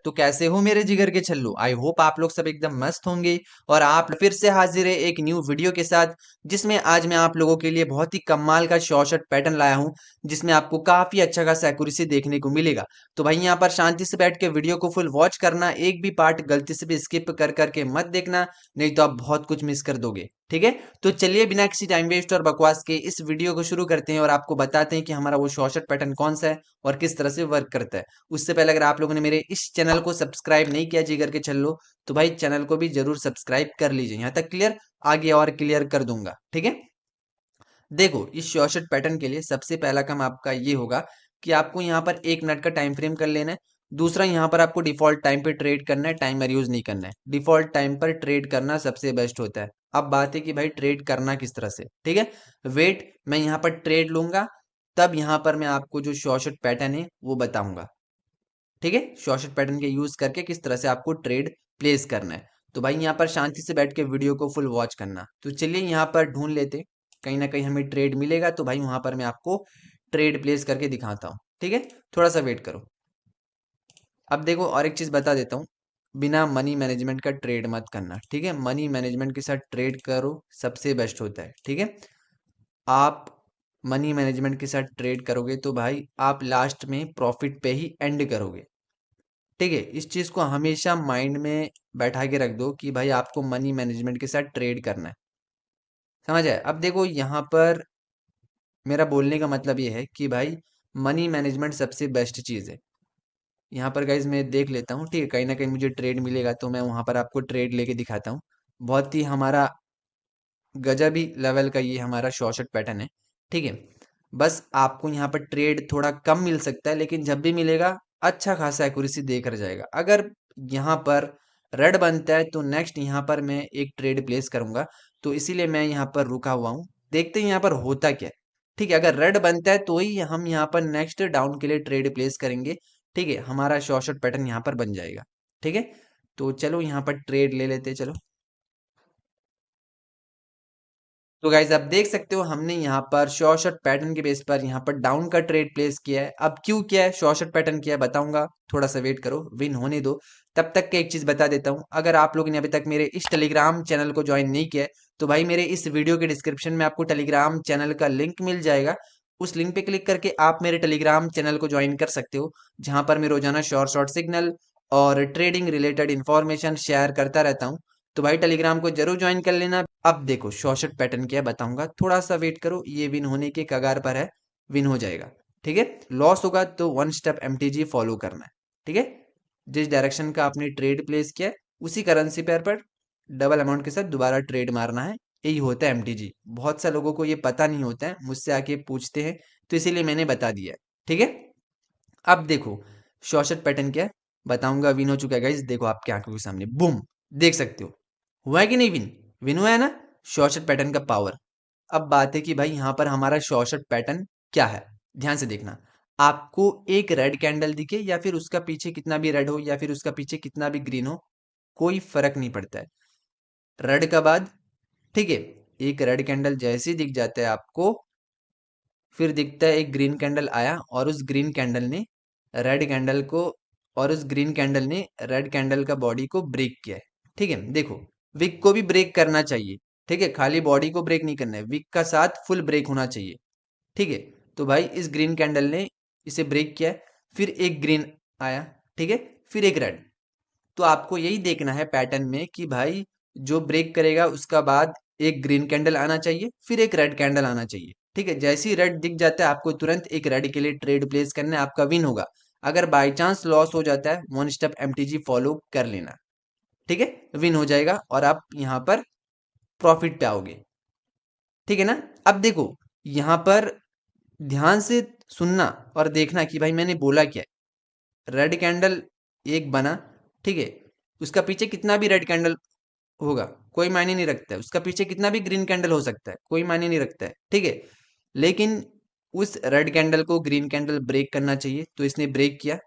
तो कैसे हो मेरे जिगर के छल्लू? आई होप आप लोग सब एकदम मस्त होंगे और आप फिर से हाजिर है एक न्यू वीडियो के साथ, जिसमें आज मैं आप लोगों के लिए बहुत ही कमाल का शॉर्ट पैटर्न लाया हूं, जिसमें आपको काफी अच्छा खासा एक्यूरेसी देखने को मिलेगा। तो भाई यहाँ पर शांति से बैठ के वीडियो को फुल वॉच करना, एक भी पार्ट गलती से भी स्किप कर करके मत देखना, नहीं तो आप बहुत कुछ मिस कर दोगे। ठीक है, तो चलिए बिना किसी टाइम वेस्ट और बकवास के इस वीडियो को शुरू करते हैं और आपको बताते हैं कि हमारा वो शॉर्ट पैटर्न कौन सा है और किस तरह से वर्क करता है। उससे पहले अगर आप लोगों ने मेरे इस चैनल को सब्सक्राइब नहीं किया जिगर के छल्लो, तो भाई चैनल को भी जरूर सब्सक्राइब कर लीजिए। यहाँ तक क्लियर? आगे और क्लियर कर दूंगा। ठीक है, देखो इस शॉर्ट पैटर्न के लिए सबसे पहला काम आपका ये होगा कि आपको यहाँ पर 1 मिनट का टाइम फ्रेम कर लेना है। दूसरा, यहाँ पर आपको डिफॉल्ट टाइम पे ट्रेड करना है, टाइमर यूज नहीं करना है। डिफॉल्ट टाइम पर ट्रेड करना सबसे बेस्ट होता है। अब बात है कि भाई ट्रेड करना किस तरह से। ठीक है, वेट, मैं यहाँ पर ट्रेड लूंगा, तब यहाँ पर मैं आपको जो शॉर्ट पैटर्न है वो बताऊंगा। ठीक है, शॉर्ट पैटर्न के यूज करके किस तरह से आपको ट्रेड प्लेस करना है। तो भाई यहाँ पर शांति से बैठ के वीडियो को फुल वॉच करना। तो चलिए यहाँ पर ढूंढ लेते, कहीं ना कहीं हमें ट्रेड मिलेगा, तो भाई वहां पर मैं आपको ट्रेड प्लेस करके दिखाता हूँ। ठीक है, थोड़ा सा वेट करो। अब देखो और एक चीज बता देता हूँ, बिना मनी मैनेजमेंट का ट्रेड मत करना। ठीक है, मनी मैनेजमेंट के साथ ट्रेड करो, सबसे बेस्ट होता है। ठीक है, आप मनी मैनेजमेंट के साथ ट्रेड करोगे तो भाई आप लास्ट में प्रॉफिट पे ही एंड करोगे। ठीक है, इस चीज को हमेशा माइंड में बैठा के रख दो कि भाई आपको मनी मैनेजमेंट के साथ ट्रेड करना है। समझ आए? अब देखो यहाँ पर मेरा बोलने का मतलब ये है कि भाई मनी मैनेजमेंट सबसे बेस्ट चीज है। यहाँ पर गाइज मैं देख लेता हूँ, ठीक है, कहीं ना कहीं मुझे ट्रेड मिलेगा तो मैं वहां पर आपको ट्रेड लेके दिखाता हूँ। बहुत ही हमारा गजबी लेवल का ये हमारा शॉर्ट पैटर्न है। ठीक है, बस आपको यहाँ पर ट्रेड थोड़ा कम मिल सकता है, लेकिन जब भी मिलेगा अच्छा खासा एक्यूरेसी देकर जाएगा। अगर यहाँ पर रेड बनता है तो नेक्स्ट यहाँ पर मैं एक ट्रेड प्लेस करूंगा, तो इसीलिए मैं यहाँ पर रुका हुआ हूँ। देखते हैं यहाँ पर होता क्या है। ठीक है, अगर रेड बनता है तो ही हम यहाँ पर नेक्स्ट डाउन के लिए ट्रेड प्लेस करेंगे। ठीक है, हमारा शॉर्ट पैटर्न यहाँ पर बन जाएगा। ठीक है, तो चलो यहाँ पर ट्रेड ले लेते, चलो। तो गाइज आप देख सकते हो हमने यहाँ पर शॉर्ट पैटर्न के बेस पर यहाँ पर डाउन का ट्रेड प्लेस किया है। अब क्यों किया है, शॉर्ट पैटर्न किया है, बताऊंगा, थोड़ा सा वेट करो, विन होने दो। तब तक के एक चीज बता देता हूँ, अगर आप लोगों ने अभी तक मेरे इस टेलीग्राम चैनल को ज्वाइन नहीं किया है, तो भाई मेरे इस वीडियो के डिस्क्रिप्शन में आपको टेलीग्राम चैनल का लिंक मिल जाएगा। उस लिंक पे क्लिक करके आप मेरे टेलीग्राम चैनल को ज्वाइन कर सकते हो, जहां पर मैं रोजाना शॉर्ट शॉर्ट सिग्नल और ट्रेडिंग रिलेटेड इंफॉर्मेशन शेयर करता रहता हूँ। तो भाई टेलीग्राम को जरूर ज्वाइन कर लेना। अब देखो शॉर्ट पैटर्न क्या है बताऊंगा, थोड़ा सा वेट करो, ये विन होने के कगार पर है, विन हो जाएगा। ठीक है, लॉस होगा तो 1 स्टेप एमटीजी फॉलो करना है। ठीक है, जिस डायरेक्शन का आपने ट्रेड प्लेस किया है उसी करेंसी पेयर पर डबल अमाउंट के साथ दोबारा ट्रेड मारना है, यही होता है एमटीजी। बहुत सा लोगों को ये पता नहीं होता है, मुझसे आके पूछते हैं, तो इसीलिए मैंने बता दिया है। ठीक है, अब देखो शॉर्ट पैटर्न क्या है बताऊंगा, विन हो चुका है गाइस, देखो आपके आंखों के सामने, बूम, देख सकते हो, हुआ है कि नहीं विन? विन हुआ है ना, शॉर्ट पैटर्न का पावर। अब बात है कि भाई यहाँ पर हमारा शॉर्ट पैटर्न क्या है, ध्यान से देखना। आपको एक रेड कैंडल दिखे या फिर उसका पीछे कितना भी रेड हो या फिर उसका पीछे कितना भी ग्रीन हो, कोई फर्क नहीं पड़ता है। रेड का बाद, ठीक है, एक रेड कैंडल जैसे ही दिख जाता है आपको, फिर दिखता है एक ग्रीन कैंडल आया और उस ग्रीन कैंडल ने रेड कैंडल को, और उस ग्रीन कैंडल ने रेड कैंडल का बॉडी को ब्रेक किया है। ठीक है, देखो विक को भी ब्रेक करना चाहिए। ठीक है, खाली बॉडी को ब्रेक नहीं करना है, विक का साथ फुल ब्रेक होना चाहिए। ठीक है, तो भाई इस ग्रीन कैंडल ने इसे ब्रेक किया है, फिर एक ग्रीन आया, ठीक है, फिर एक रेड। तो आपको यही देखना है पैटर्न में कि भाई जो ब्रेक करेगा उसका बाद एक ग्रीन कैंडल आना चाहिए, फिर एक रेड कैंडल आना चाहिए। ठीक है, जैसे ही रेड दिख जाता है आपको तुरंत एक रेड के लिए ट्रेड प्लेस करना है, आपका विन होगा। अगर बाय चांस लॉस हो जाता है 1 स्टेप एमटीजी फॉलो कर लेना। ठीक है, विन हो जाएगा और आप यहाँ पर प्रॉफिट पे आओगे। ठीक है ना, अब देखो यहाँ पर ध्यान से सुनना और देखना कि भाई मैंने बोला क्या है। रेड कैंडल एक बना, ठीक है, उसका पीछे कितना भी रेड कैंडल होगा कोई मायने नहीं रखता है, उसका पीछे कितना भी ग्रीन कैंडल हो सकता है, कोई मायने नहीं रखता है। ठीक है, लेकिन उस रेड कैंडल को ग्रीन कैंडल ब्रेक करना चाहिए, तो इसने ब्रेक किया,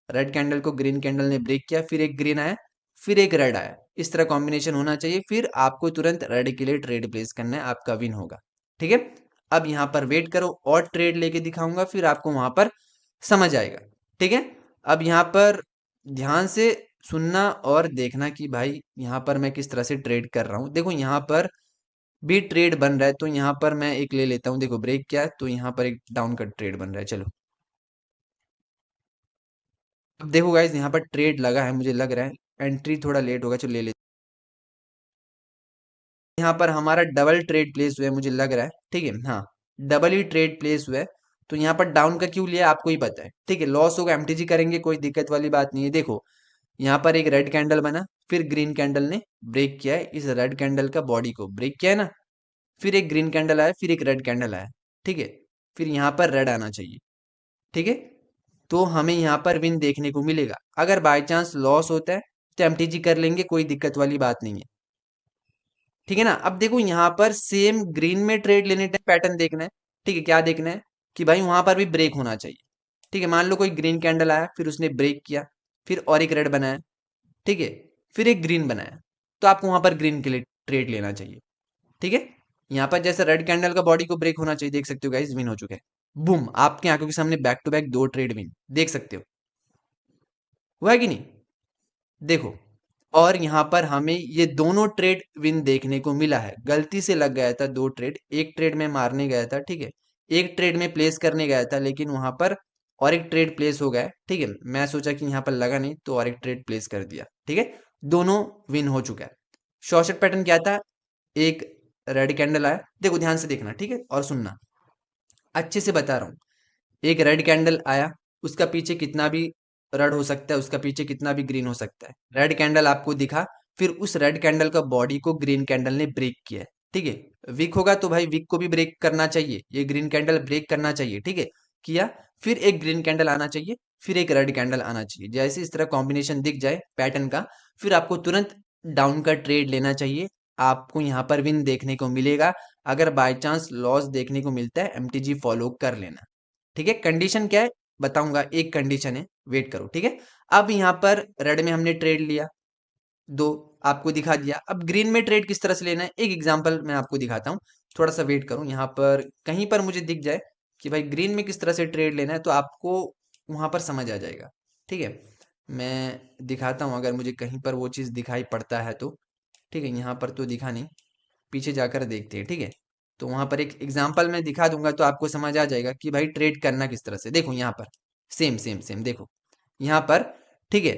रेड कैंडल को ग्रीन कैंडल ने ब्रेक किया, फिर एक ग्रीन आया, फिर एक रेड आया, इस तरह कॉम्बिनेशन होना चाहिए, फिर आपको तुरंत रेड के लिए ट्रेड प्लेस करना है, आपका विन होगा। ठीक है, अब यहाँ पर वेट करो और ट्रेड लेके दिखाऊंगा, फिर आपको वहां पर समझ आएगा। ठीक है, अब यहाँ पर ध्यान से सुनना और देखना कि भाई यहाँ पर मैं किस तरह से ट्रेड कर रहा हूँ। देखो यहाँ पर भी ट्रेड बन रहा है, तो यहाँ पर मैं एक ले लेता हूँ। देखो ब्रेक क्या है, तो यहाँ पर एक डाउन का ट्रेड बन रहा है। चलो अब देखो गाइज, यहाँ पर ट्रेड लगा है, मुझे लग रहा है एंट्री थोड़ा लेट होगा। चलो ले लेते, यहाँ पर हमारा डबल ट्रेड प्लेस हुआ है, मुझे लग रहा है। ठीक है, हाँ डबल ही ट्रेड प्लेस हुआ है। तो यहाँ पर डाउन का क्यों लिया आपको ही पता है। ठीक है, लॉस होगा, एमटीजी करेंगे, कोई दिक्कत वाली बात नहीं है। देखो यहाँ पर एक रेड कैंडल बना, फिर ग्रीन कैंडल ने ब्रेक किया है, इस रेड कैंडल का बॉडी को ब्रेक किया है ना, फिर एक ग्रीन कैंडल आया, फिर एक रेड कैंडल आया। ठीक है, फिर यहाँ पर रेड आना चाहिए। ठीक है, तो हमें यहाँ पर विन देखने को मिलेगा। अगर बाय चांस लॉस होता है तो एमटीजी कर लेंगे, कोई दिक्कत वाली बात नहीं है। ठीक है ना। अब देखो यहाँ पर सेम ग्रीन में ट्रेड लेने टाइम पैटर्न देखना है। ठीक है, क्या देखना है कि भाई वहां पर भी ब्रेक होना चाहिए। ठीक है, मान लो कोई ग्रीन कैंडल आया, फिर उसने ब्रेक किया, फिर और एक रेड बनाया, ठीक है, फिर एक ग्रीन बनाया, तो आपको वहां पर ग्रीन के लिए ट्रेड लेना चाहिए। ठीक है, यहाँ पर जैसे रेड कैंडल का बॉडी को ब्रेक होना चाहिए, देख सकते हो गाइस विन हो चुके हैं। बूम, आपकी आंखों के सामने बैक टू बैक दो ट्रेड विन, देख सकते हो, हुआ है कि नहीं। देखो, और यहाँ पर हमें ये दोनों ट्रेड विन देखने को मिला है। गलती से लग गया था दो ट्रेड, एक ट्रेड में मारने गया था, ठीक है, एक ट्रेड में प्लेस करने गया था, लेकिन वहां पर और एक ट्रेड प्लेस हो गया। ठीक है, मैं सोचा कि यहाँ पर लगा नहीं, तो और एक ट्रेड प्लेस कर दिया। ठीक है, दोनों विन हो चुका है। शॉर्ट पैटर्न क्या था, एक रेड कैंडल आया, देखो ध्यान से देखना, ठीक है, और सुनना, अच्छे से बता रहा हूँ। एक रेड कैंडल आया, उसका पीछे कितना भी रेड हो सकता है, उसका पीछे कितना भी ग्रीन हो सकता है। रेड कैंडल आपको दिखा, फिर उस रेड कैंडल का बॉडी को ग्रीन कैंडल ने ब्रेक किया है। ठीक है, वीक होगा तो भाई वीक को भी ब्रेक करना चाहिए, ये ग्रीन कैंडल ब्रेक करना चाहिए। ठीक है, किया, फिर एक ग्रीन कैंडल आना चाहिए, फिर एक रेड कैंडल आना चाहिए। जैसे इस तरह कॉम्बिनेशन दिख जाए पैटर्न का, फिर आपको तुरंत डाउन का ट्रेड लेना चाहिए। आपको यहाँ पर विन देखने को मिलेगा। अगर बाय चांस लॉस देखने को मिलता है, एमटीजी फॉलो कर लेना। ठीक है, कंडीशन क्या है बताऊंगा, एक कंडीशन है, वेट करो। ठीक है, अब यहाँ पर रेड में हमने ट्रेड लिया, दो आपको दिखा दिया। अब ग्रीन में ट्रेड किस तरह से लेना है, एक एग्जांपल मैं आपको दिखाता हूँ। थोड़ा सा वेट करो, यहाँ पर कहीं पर मुझे दिख जाए कि भाई ग्रीन में किस तरह से ट्रेड लेना है, तो आपको वहां पर समझ आ जाएगा। ठीक है, मैं दिखाता हूँ, अगर मुझे कहीं पर वो चीज़ दिखाई पड़ता है तो। ठीक है, यहाँ पर तो दिखा नहीं, पीछे जाकर देखते हैं। ठीक है, तो वहां पर एक एग्जांपल मैं दिखा दूंगा, तो आपको समझ आ जाएगा कि भाई ट्रेड करना किस तरह से। देखो यहाँ पर सेम सेम सेम, देखो यहाँ पर। ठीक है,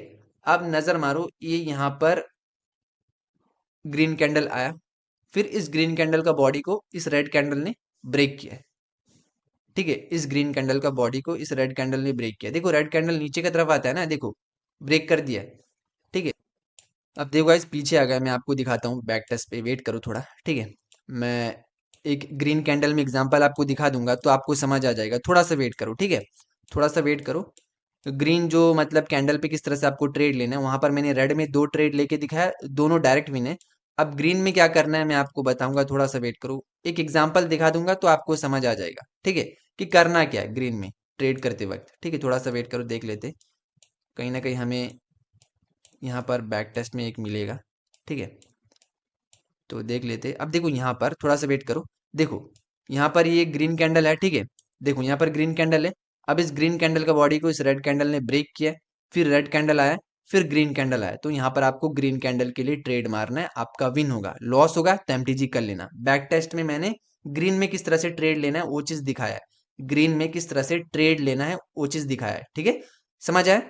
अब नजर मारो, ये यहाँ पर ग्रीन कैंडल आया, फिर इस ग्रीन कैंडल का बॉडी को इस रेड कैंडल ने ब्रेक किया है। ठीक है, इस ग्रीन कैंडल का बॉडी को इस रेड कैंडल ने ब्रेक किया। देखो रेड कैंडल नीचे की तरफ आता है ना, देखो ब्रेक कर दिया है। ठीक है, अब देखो गाइस पीछे आ गया, मैं आपको दिखाता हूँ बैक टेस्ट पे, वेट करो थोड़ा। ठीक है, मैं एक ग्रीन कैंडल में एग्जांपल आपको दिखा दूंगा, तो आपको समझ आ जाएगा। थोड़ा सा वेट करो, ठीक है, थोड़ा सा वेट करो। तो ग्रीन जो मतलब कैंडल पे किस तरह से आपको ट्रेड लेना है, वहां पर मैंने रेड में दो ट्रेड लेके दिखाया, दोनों डायरेक्ट विन है। अब ग्रीन में क्या करना है मैं आपको बताऊंगा, थोड़ा सा वेट करो, एक एग्जाम्पल दिखा दूंगा तो आपको समझ आ जाएगा। ठीक है, कि करना क्या है ग्रीन में ट्रेड करते वक्त। ठीक है, थोड़ा सा वेट करो, देख लेते, कहीं ना कहीं हमें यहाँ पर बैक टेस्ट में एक मिलेगा। ठीक है, तो देख लेते। अब देखो यहाँ पर थोड़ा सा वेट करो, देखो यहाँ पर ये ग्रीन कैंडल है। ठीक है, देखो यहाँ पर ग्रीन कैंडल है। अब इस ग्रीन कैंडल का बॉडी को इस रेड कैंडल ने ब्रेक किया, फिर रेड कैंडल आया, फिर ग्रीन कैंडल आया, तो यहाँ पर आपको ग्रीन कैंडल के लिए ट्रेड मारना है। आपका विन होगा, लॉस होगा तो एमटीजी कर लेना। बैक टेस्ट में मैंने ग्रीन में किस तरह से ट्रेड लेना है वो चीज दिखाया है, ग्रीन में किस तरह से ट्रेड लेना है वो चीज दिखाया है। ठीक है, समझ आया।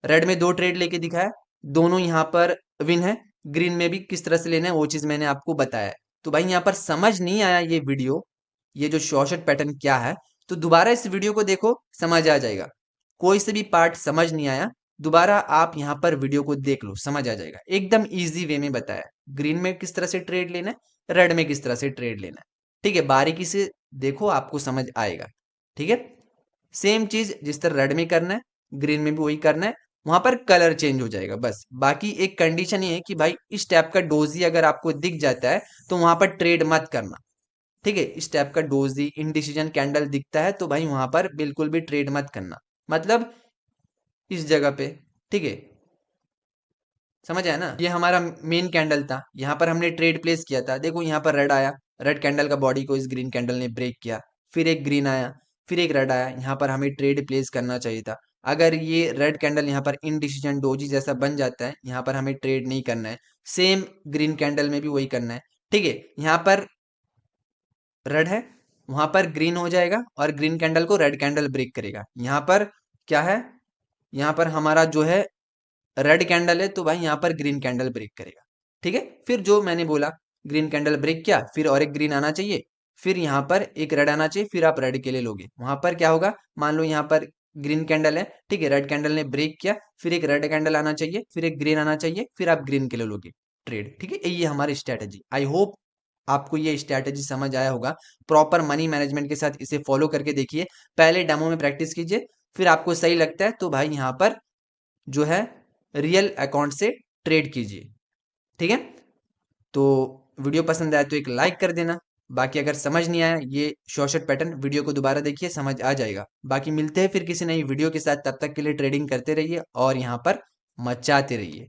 रेड में दो ट्रेड लेके दिखाया, दोनों यहाँ पर विन है। ग्रीन में भी किस तरह से लेना है वो चीज मैंने आपको बताया है। तो भाई यहाँ पर समझ नहीं आया ये वीडियो, ये जो शॉर्ट पैटर्न क्या है, तो दोबारा इस वीडियो को देखो, समझ आ जाएगा। कोई से भी पार्ट समझ नहीं आया, दोबारा आप यहाँ पर वीडियो को देख लो, समझ आ जाएगा। एकदम इजी वे में बताया, ग्रीन में किस तरह से ट्रेड लेना है, रेड में किस तरह से ट्रेड लेना है। ठीक है, बारीकी से देखो, आपको समझ आएगा। ठीक है, सेम चीज जिस तरह रेड में करना है, ग्रीन में भी वही करना है, वहां पर कलर चेंज हो जाएगा बस। बाकी एक कंडीशन ये है कि भाई इस टाइप का डोजी अगर आपको दिख जाता है तो वहां पर ट्रेड मत करना। ठीक है, इस टाइप का डोजी इनडिसीजन कैंडल दिखता है तो भाई वहां पर बिल्कुल भी ट्रेड मत करना, मतलब इस जगह पे। ठीक है, समझ आया ना। ये हमारा मेन कैंडल था, यहाँ पर हमने ट्रेड प्लेस किया था। देखो यहाँ पर रेड आया, रेड कैंडल का बॉडी को इस ग्रीन कैंडल ने ब्रेक किया, फिर एक ग्रीन आया, फिर एक रेड आया, यहाँ पर हमें ट्रेड प्लेस करना चाहिए था। अगर ये रेड कैंडल यहाँ पर इनडिसीजन डोजी जैसा बन जाता है, यहाँ पर हमें ट्रेड नहीं करना है। सेम ग्रीन कैंडल में भी वही करना है, ठीक है। यहाँ पर रेड है, वहां पर ग्रीन हो जाएगा और ग्रीन कैंडल को रेड कैंडल ब्रेक करेगा। यहाँ पर क्या है, यहाँ पर हमारा जो है रेड कैंडल है, तो भाई यहाँ पर ग्रीन कैंडल ब्रेक करेगा, ठीक है। फिर जो मैंने बोला, ग्रीन कैंडल ब्रेक किया, फिर और एक ग्रीन आना चाहिए, फिर यहाँ पर एक रेड आना चाहिए, फिर आप रेड के लिए लोगे। वहां पर क्या होगा, मान लो यहाँ पर ग्रीन कैंडल है, ठीक है, रेड कैंडल ने ब्रेक किया, फिर एक रेड कैंडल आना चाहिए, फिर एक ग्रीन आना चाहिए, फिर आप ग्रीन के लिए लोगे ट्रेड, ठीक है। ये हमारी स्ट्रैटेजी। आई होप आपको ये स्ट्रैटेजी समझ आया होगा। प्रॉपर मनी मैनेजमेंट के साथ इसे फॉलो करके देखिए, पहले डेमो में प्रैक्टिस कीजिए, फिर आपको सही लगता है तो भाई यहाँ पर जो है रियल अकाउंट से ट्रेड कीजिए, ठीक है। तो वीडियो पसंद आया तो एक लाइक कर देना। बाकी अगर समझ नहीं आया ये शॉर्ट पैटर्न, वीडियो को दोबारा देखिए, समझ आ जाएगा। बाकी मिलते हैं फिर किसी नई वीडियो के साथ, तब तक के लिए ट्रेडिंग करते रहिए और यहाँ पर मचाते रहिए।